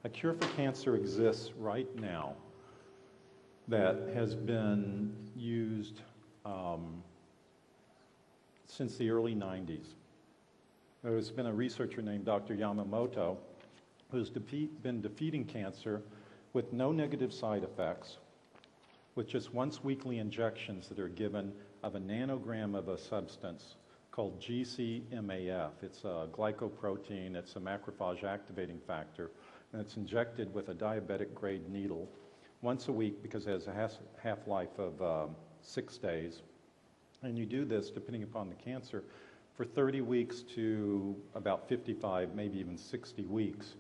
A cure for cancer exists right now that has been used since the early 90s. There's been a researcher named Dr. Yamamoto who's been defeating cancer with no negative side effects, with just once weekly injections that are given of a nanogram of a substance called GCMAF. It's a glycoprotein, it's a macrophage activating factor, and it's injected with a diabetic grade needle once a week because it has a half-life of 6 days. And you do this, depending upon the cancer, for 30 weeks to about 55, maybe even 60 weeks.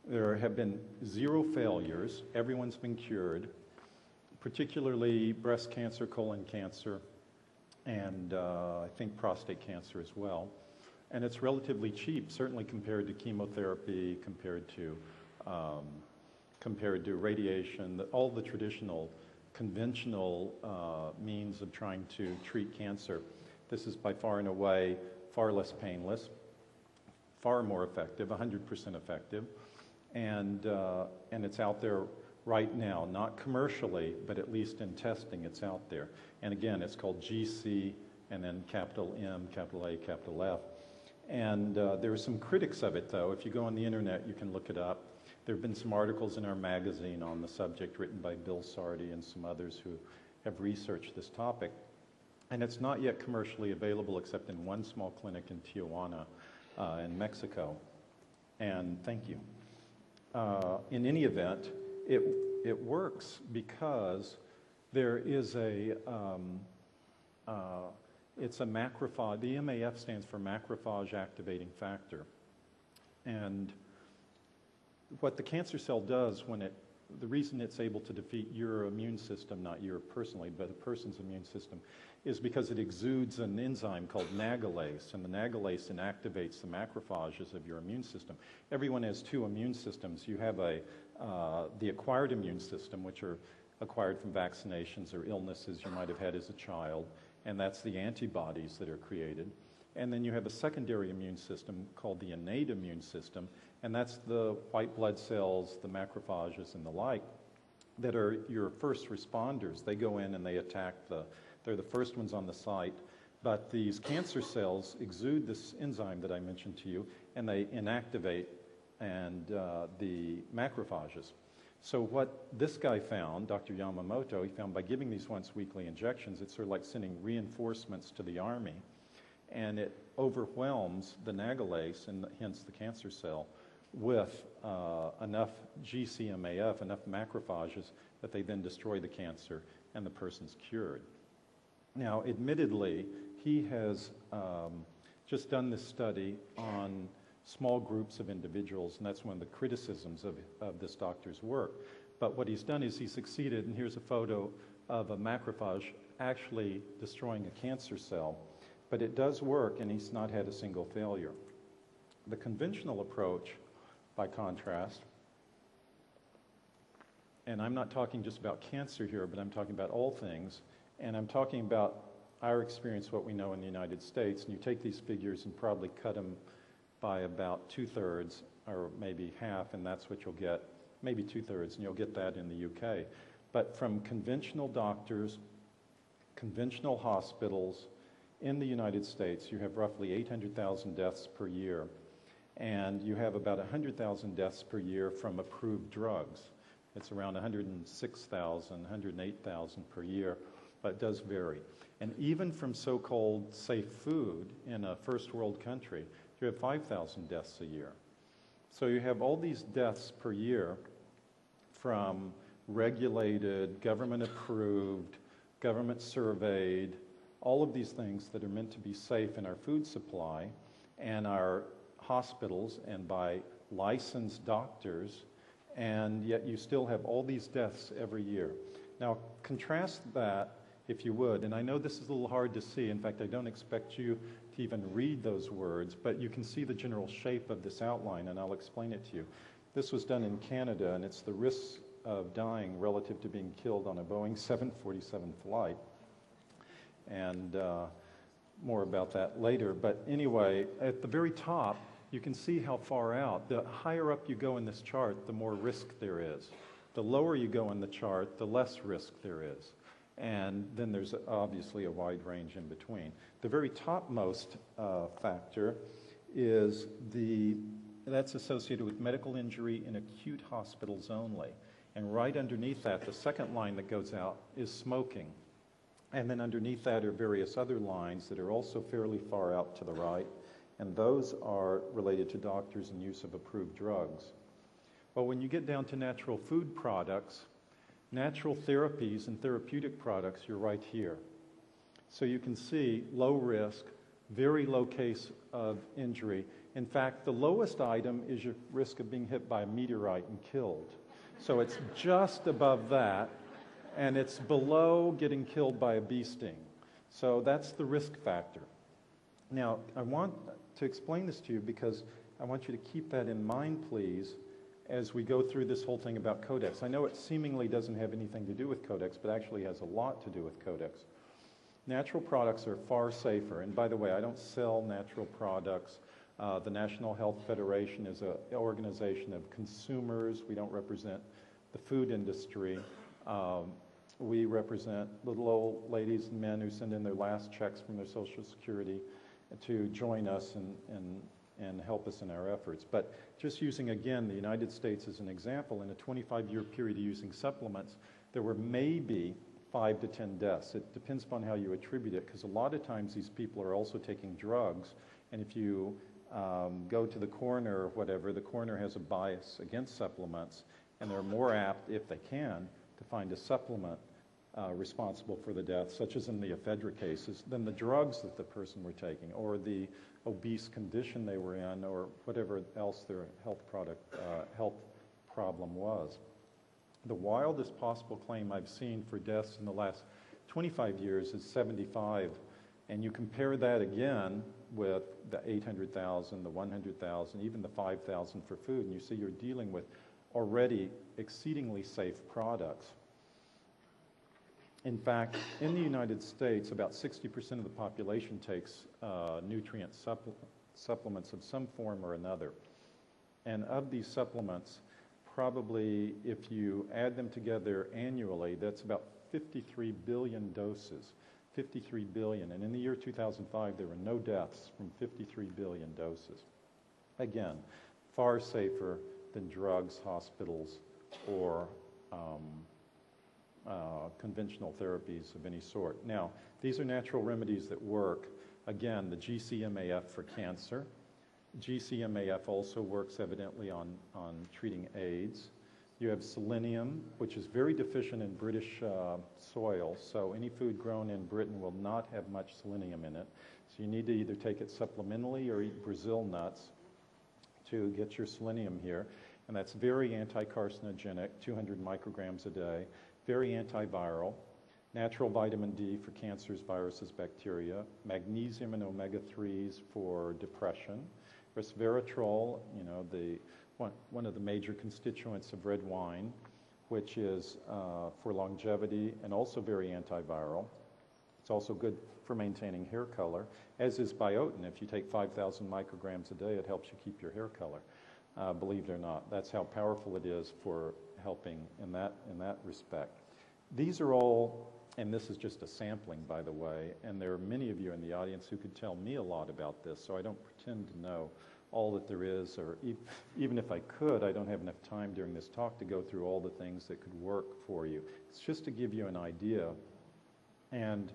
There have been 0 failures. Everyone's been cured, particularly breast cancer, colon cancer, and I think prostate cancer as well. And it's relatively cheap, certainly compared to chemotherapy, compared to radiation, all the traditional, conventional means of trying to treat cancer. This is by far and away far less painless, far more effective, 100% effective, and it's out there right now, not commercially, but at least in testing, it's out there. And again, it's called GC and then capital M, capital A, capital F. And there are some critics of it, though. If you go on the internet, you can look it up. There have been some articles in our magazine on the subject written by Bill Sardi and some others who have researched this topic. And it's not yet commercially available except in one small clinic in Tijuana in Mexico. And thank you. In any event, it works because there is it's a macrophage. The MAF stands for macrophage activating factor. And what the cancer cell does the reason it's able to defeat your immune system, not your personally, but a person's immune system, is because it exudes an enzyme called nagalase, and the nagalase inactivates the macrophages of your immune system. Everyone has 2 immune systems. You have the acquired immune system, which are acquired from vaccinations or illnesses you might have had as a child, and that's the antibodies that are created. And then you have a secondary immune system called the innate immune system, and that's the white blood cells, the macrophages, and the like, that are your first responders. They go in and they attack they're the first ones on the site. But these cancer cells exude this enzyme that I mentioned to you, and they inactivate the macrophages. So what this guy found, Dr. Yamamoto, he found by giving these once weekly injections, it's sort of like sending reinforcements to the army, and it overwhelms the nagalase, and hence the cancer cell, with enough GCMAF, enough macrophages, that they then destroy the cancer and the person's cured. Now, admittedly, he has just done this study on small groups of individuals, and that's one of the criticisms of this doctor's work. But what he's done is he succeeded, and here's a photo of a macrophage actually destroying a cancer cell. But it does work, and he's not had a single failure. The conventional approach, by contrast, and I'm not talking just about cancer here, but I'm talking about all things, and I'm talking about our experience, what we know in the United States, and you take these figures and probably cut them by about 2/3 or maybe half, and that's what you'll get, maybe 2/3, and you'll get that in the UK. But from conventional doctors, conventional hospitals in the United States, you have roughly 800,000 deaths per year, and you have about 100,000 deaths per year from approved drugs. It's around 106,000, 108,000 per year, but it does vary. And even from so-called safe food in a first world country, you have 5,000 deaths a year. So you have all these deaths per year from regulated, government-approved, government-surveyed, all of these things that are meant to be safe in our food supply and our hospitals and by licensed doctors, and yet you still have all these deaths every year. Now, contrast that, if you would, and I know this is a little hard to see. In fact, I don't expect you to even read those words, but you can see the general shape of this outline, and I'll explain it to you. This was done in Canada, and it's the risks of dying relative to being killed on a Boeing 747 flight. And more about that later. But anyway, at the very top you can see how far out. The higher up you go in this chart, the more risk there is. The lower you go in the chart, the less risk there is. And then there's obviously a wide range in between. The very topmost factor is that's associated with medical injury in acute hospitals only. And right underneath that, the second line that goes out is smoking. And then underneath that are various other lines that are also fairly far out to the right. And those are related to doctors and use of approved drugs. But when you get down to natural food products, natural therapies and therapeutic products, you're right here. So you can see low risk, very low case of injury. In fact, the lowest item is your risk of being hit by a meteorite and killed. So it's just above that, and it's below getting killed by a bee sting. So that's the risk factor. Now, I want to explain this to you because I want you to keep that in mind, please, as we go through this whole thing about Codex. I know it seemingly doesn't have anything to do with Codex, but actually has a lot to do with Codex. Natural products are far safer. And by the way, I don't sell natural products. The National Health Federation is an organization of consumers. We don't represent the food industry. We represent little old ladies and men who send in their last checks from their Social Security to join us and help us in our efforts. But just using, again, the United States as an example, in a 25-year period of using supplements, there were maybe 5 to 10 deaths. It depends upon how you attribute it, because a lot of times these people are also taking drugs, and if you go to the coroner or whatever, the coroner has a bias against supplements, and they're more apt, if they can, to find a supplement responsible for the death, such as in the ephedra cases, than the drugs that the person were taking, or the obese condition they were in, or whatever else their health problem was. The wildest possible claim I've seen for deaths in the last 25 years is 75, and you compare that again with the 800,000, the 100,000, even the 5,000 for food, and you see you're dealing with already exceedingly safe products. In fact, in the United States, about 60% of the population takes nutrient supplements of some form or another. And of these supplements, probably if you add them together annually, that's about 53 billion doses. 53 billion. And in the year 2005, there were no deaths from 53 billion doses. Again, far safer than drugs, hospitals, or conventional therapies of any sort. Now, these are natural remedies that work. Again, the GCMAF for cancer. GCMAF also works evidently on treating AIDS. You have selenium, which is very deficient in British soil, so any food grown in Britain will not have much selenium in it. So you need to either take it supplementally or eat Brazil nuts to get your selenium here. And that's very anti-carcinogenic, 200 micrograms a day, very antiviral. Natural vitamin D for cancers, viruses, bacteria. Magnesium and omega-3s for depression. Resveratrol, you know, one of the major constituents of red wine, which is for longevity and also very antiviral. It's also good for maintaining hair color, as is biotin. If you take 5,000 micrograms a day, it helps you keep your hair color. Believe it or not, that's how powerful it is for helping in that respect. These are all, and this is just a sampling, by the way, and there are many of you in the audience who could tell me a lot about this, so I don't pretend to know all that there is, or even if I could, I don't have enough time during this talk to go through all the things that could work for you. It's just to give you an idea and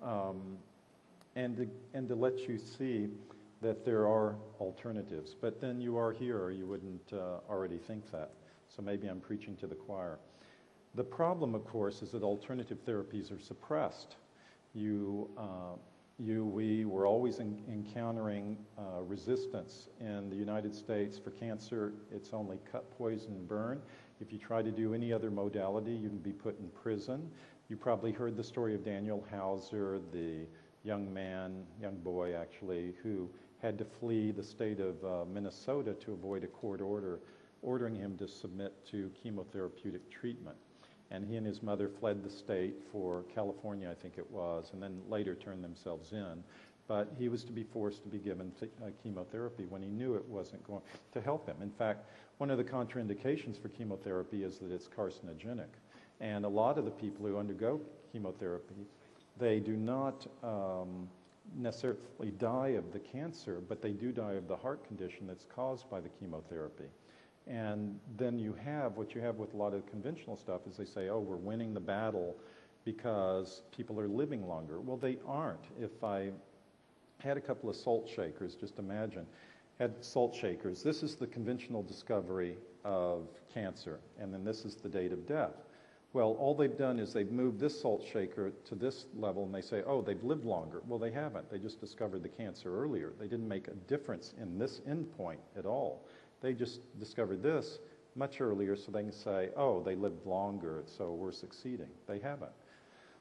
to let you see that there are alternatives. But then you are here, or you wouldn't already think that. So maybe I'm preaching to the choir. The problem, of course, is that alternative therapies are suppressed. We were always encountering resistance in the United States. For cancer, it's only cut, poison, and burn. If you try to do any other modality, you can be put in prison. You probably heard the story of Daniel Hauser, the young boy actually, who had to flee the state of Minnesota to avoid a court order ordering him to submit to chemotherapeutic treatment. And he and his mother fled the state for California, I think it was, and then later turned themselves in. but he was to be forced to be given chemotherapy when he knew it wasn't going to help him. In fact, one of the contraindications for chemotherapy is that it's carcinogenic. And a lot of the people who undergo chemotherapy, they do not necessarily die of the cancer, but they do die of the heart condition that's caused by the chemotherapy. And then what you have with a lot of conventional stuff is they say, oh, we're winning the battle because people are living longer. Well, they aren't. If I had a couple of salt shakers, just imagine, had salt shakers. This is the conventional discovery of cancer, and then this is the date of death. Well, all they've done is they've moved this salt shaker to this level, and they say, oh, they've lived longer. Well, they haven't. They just discovered the cancer earlier. They didn't make a difference in this endpoint at all. They just discovered this much earlier, so they can say, oh, they lived longer, so we're succeeding. They haven't.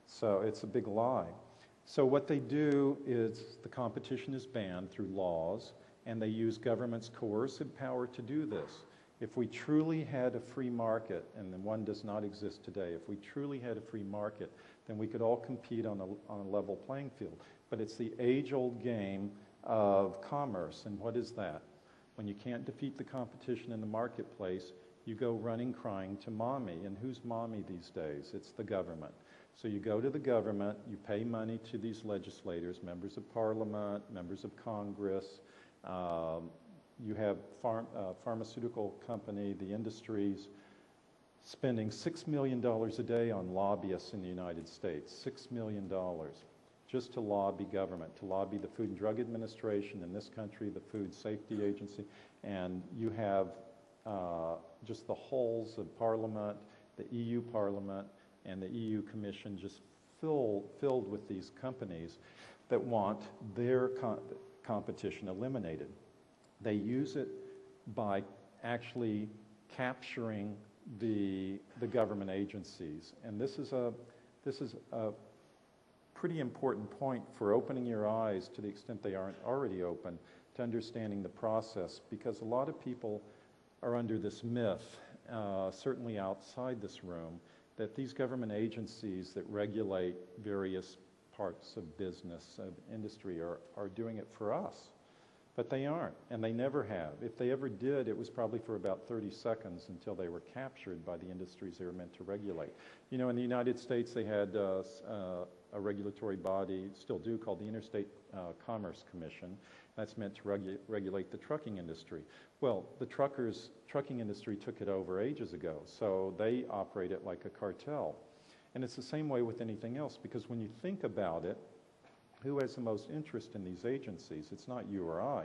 So it's a big lie. So what they do is the competition is banned through laws, and they use government's coercive power to do this. If we truly had a free market, and then one does not exist today, if we truly had a free market, then we could all compete on a level playing field. But it's the age-old game of commerce, and what is that? When you can't defeat the competition in the marketplace, you go running crying to mommy. And who's mommy these days? It's the government. So you go to the government, you pay money to these legislators, members of parliament, members of Congress. You have pharmaceutical company, the industries, spending $6 million a day on lobbyists in the United States. $6 million just to lobby government, to lobby the Food and Drug Administration in this country, the Food Safety Agency, and you have just the halls of Parliament, the EU Parliament, and the EU Commission just filled with these companies that want their competition eliminated. They use it by actually capturing the government agencies, and this is a pretty important point for opening your eyes, to the extent they aren't already open, to understanding the process, because a lot of people are under this myth, certainly outside this room, that these government agencies that regulate various parts of business, of industry, are doing it for us. But they aren't, and they never have. If they ever did, it was probably for about 30 seconds until they were captured by the industries they were meant to regulate. You know, in the United States, they had a regulatory body, still do, called the Interstate Commerce Commission. That's meant to regulate the trucking industry. Well, the trucking industry took it over ages ago, so they operate it like a cartel. And it's the same way with anything else, because when you think about it, who has the most interest in these agencies? It's not you or I.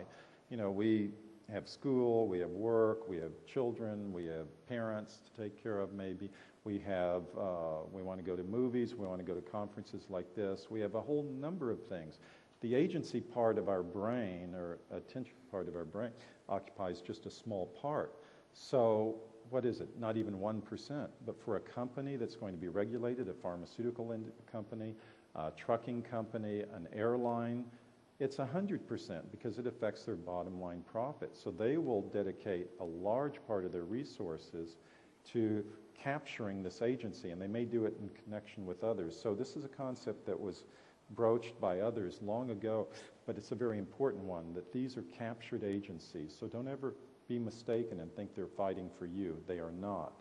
You know, we have school, we have work, we have children, we have parents to take care of maybe. We want to go to movies, we want to go to conferences like this. We have a whole number of things. The agency part of our brain, or attention part of our brain, occupies just a small part. So what is it? Not even 1%. But for a company that's going to be regulated, a pharmaceutical company, a trucking company, an airline, it's 100% because it affects their bottom line profit. So they will dedicate a large part of their resources to capturing this agency, and they may do it in connection with others. So this is a concept that was broached by others long ago, but it's a very important one, that these are captured agencies. So don't ever be mistaken and think they're fighting for you. They are not.